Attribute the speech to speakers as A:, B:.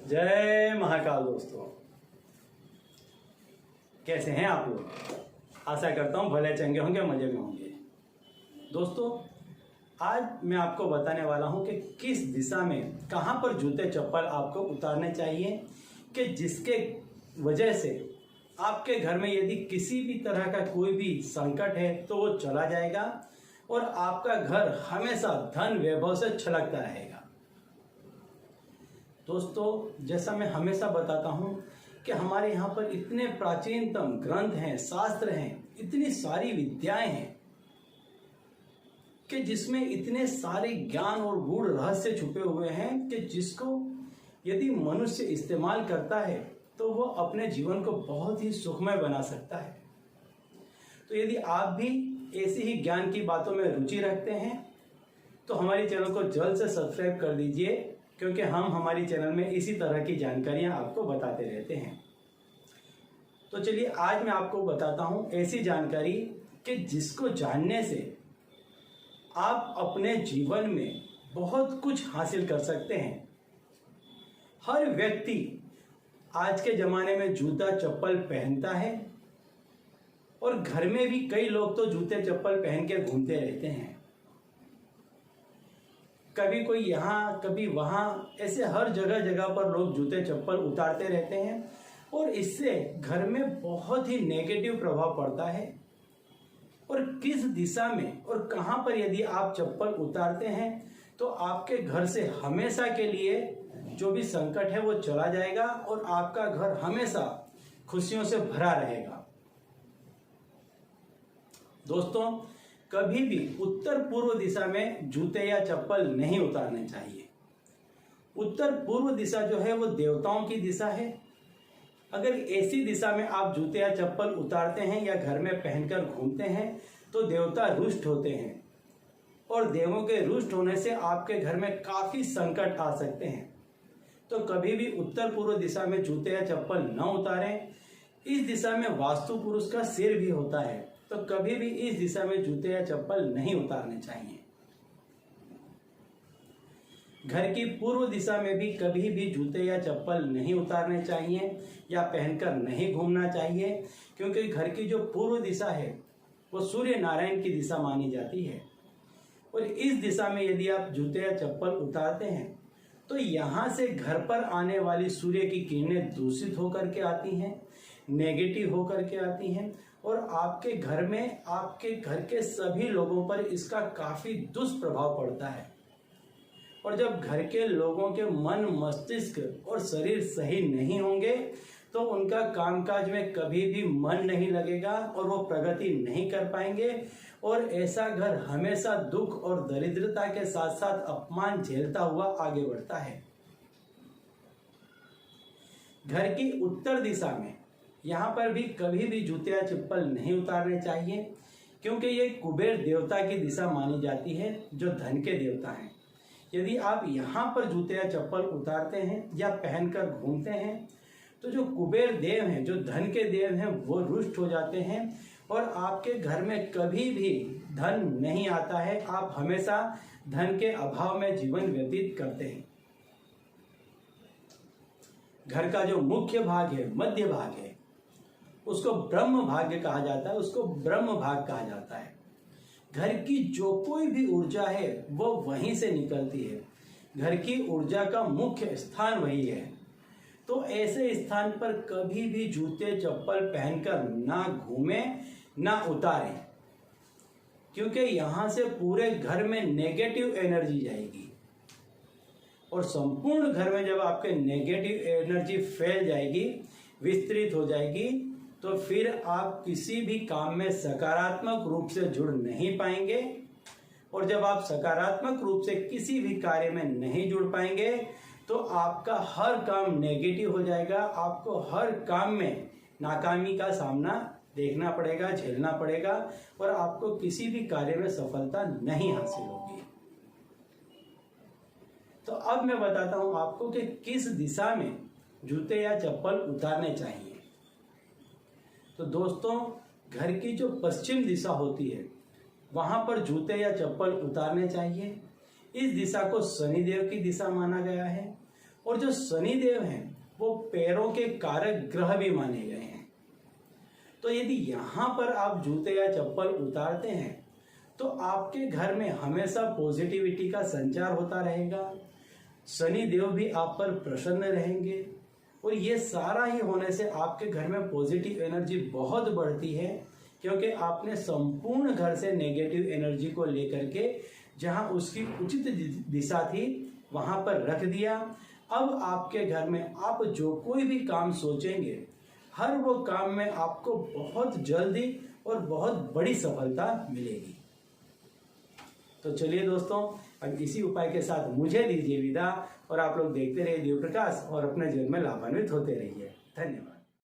A: जय महाकाल दोस्तों, कैसे हैं आप लोग। आशा करता हूं भले चंगे होंगे, मजे में होंगे। दोस्तों, आज मैं आपको बताने वाला हूं कि किस दिशा में कहां पर जूते चप्पल आपको उतारने चाहिए कि जिसके वजह से आपके घर में यदि किसी भी तरह का कोई भी संकट है तो वो चला जाएगा और आपका घर हमेशा धन वैभव से छलकता रहेगा। दोस्तों, जैसा मैं हमेशा बताता हूं कि हमारे यहाँ पर इतने प्राचीनतम ग्रंथ हैं, शास्त्र हैं, इतनी सारी विद्याएं हैं कि जिसमें इतने सारे ज्ञान और गूढ़ रहस्य छुपे हुए हैं कि जिसको यदि मनुष्य इस्तेमाल करता है तो वो अपने जीवन को बहुत ही सुखमय बना सकता है। तो यदि आप भी ऐसी ही ज्ञान की बातों में रुचि रखते हैं तो हमारी चैनल को जल्द से सब्सक्राइब कर दीजिए, क्योंकि हम हमारी चैनल में इसी तरह की जानकारियां आपको बताते रहते हैं। तो चलिए, आज मैं आपको बताता हूं ऐसी जानकारी कि जिसको जानने से आप अपने जीवन में बहुत कुछ हासिल कर सकते हैं। हर व्यक्ति आज के ज़माने में जूता चप्पल पहनता है और घर में भी कई लोग तो जूते चप्पल पहन के घूमते रहते हैं। कभी कोई यहाँ कभी वहाँ, ऐसे हर जगह जगह पर लोग जूते चप्पल उतारते रहते हैं और इससे घर में बहुत ही नेगेटिव प्रभाव पड़ता है। और किस दिशा में और कहाँ पर यदि आप चप्पल उतारते हैं तो आपके घर से हमेशा के लिए जो भी संकट है वो चला जाएगा और आपका घर हमेशा खुशियों से भरा रहेगा। दोस्तों, कभी भी उत्तर पूर्व दिशा में जूते या चप्पल नहीं उतारने चाहिए। उत्तर पूर्व दिशा जो है वो देवताओं की दिशा है। अगर ऐसी दिशा में आप जूते या चप्पल उतारते हैं या घर में पहनकर घूमते हैं तो देवता रुष्ट होते हैं और देवों के रुष्ट होने से आपके घर में काफी संकट आ सकते हैं। तो कभी भी उत्तर पूर्व दिशा में जूते या चप्पल न उतारें। इस दिशा में वास्तु पुरुष का सिर भी होता है, तो कभी भी इस दिशा में जूते या चप्पल नहीं उतारने चाहिए। घर की पूर्व दिशा में भी कभी भी जूते या चप्पल नहीं उतारने चाहिए या पहनकर नहीं घूमना चाहिए, क्योंकि घर की जो पूर्व दिशा है वो सूर्य नारायण की दिशा मानी जाती है। और इस दिशा में यदि आप जूते या चप्पल उतारते हैं तो यहाँ से घर पर आने वाली सूर्य की किरणें दूषित होकर के आती हैं, नेगेटिव होकर के आती हैं और आपके घर में, आपके घर के सभी लोगों पर इसका काफी दुष्प्रभाव पड़ता है। और जब घर के लोगों के मन, मस्तिष्क और शरीर सही नहीं होंगे तो उनका कामकाज में कभी भी मन नहीं लगेगा और वो प्रगति नहीं कर पाएंगे और ऐसा घर हमेशा दुख और दरिद्रता के साथ साथ अपमान झेलता हुआ आगे बढ़ता है। घर की उत्तर दिशा में यहाँ पर भी कभी भी जूते या चप्पल नहीं उतारने चाहिए, क्योंकि ये कुबेर देवता की दिशा मानी जाती है जो धन के देवता हैं। यदि आप यहाँ पर जूते या चप्पल उतारते हैं या पहनकर घूमते हैं तो जो कुबेर देव हैं, जो धन के देव हैं, वो रुष्ट हो जाते हैं और आपके घर में कभी भी धन नहीं आता है। आप हमेशा धन के अभाव में जीवन व्यतीत करते हैं। घर का जो मुख्य भाग है, मध्य भाग है, उसको ब्रह्म भाग्य कहा जाता है, उसको ब्रह्म भाग कहा जाता है। घर की जो कोई भी ऊर्जा है वो वहीं से निकलती है। घर की ऊर्जा का मुख्य स्थान वही है। तो ऐसे स्थान पर कभी भी जूते चप्पल पहनकर ना घूमें ना उतारें, क्योंकि यहाँ से पूरे घर में नेगेटिव एनर्जी जाएगी और संपूर्ण घर में जब आपके नेगेटिव एनर्जी फैल जाएगी, विस्तृत हो जाएगी, तो फिर आप किसी भी काम में सकारात्मक रूप से जुड़ नहीं पाएंगे। और जब आप सकारात्मक रूप से किसी भी कार्य में नहीं जुड़ पाएंगे तो आपका हर काम नेगेटिव हो जाएगा। आपको हर काम में नाकामी का सामना देखना पड़ेगा, झेलना पड़ेगा और आपको किसी भी कार्य में सफलता नहीं हासिल होगी। तो अब मैं बताता हूं आपको कि किस दिशा में जूते या चप्पल उतारने चाहिए। तो दोस्तों, घर की जो पश्चिम दिशा होती है वहां पर जूते या चप्पल उतारने चाहिए। इस दिशा को शनिदेव की दिशा माना गया है। और जो शनि देव हैं वो पैरों के कारक ग्रह भी माने गए हैं। तो यदि यहाँ पर आप जूते या चप्पल उतारते हैं तो आपके घर में हमेशा पॉजिटिविटी का संचार होता रहेगा, शनि देव भी आप पर प्रसन्न रहेंगे और ये सारा ही होने से आपके घर में पॉजिटिव एनर्जी बहुत बढ़ती है, क्योंकि आपने संपूर्ण घर से नेगेटिव एनर्जी को लेकर के जहां उसकी उचित दिशा थी वहां पर रख दिया। अब आपके घर में आप जो कोई भी काम सोचेंगे हर वो काम में आपको बहुत जल्दी और बहुत बड़ी सफलता मिलेगी। तो चलिए दोस्तों, अब इसी उपाय के साथ मुझे दीजिए विदा और आप लोग देखते रहिए दिव्य प्रकाश और अपने जीवन में लाभान्वित होते रहिए। धन्यवाद।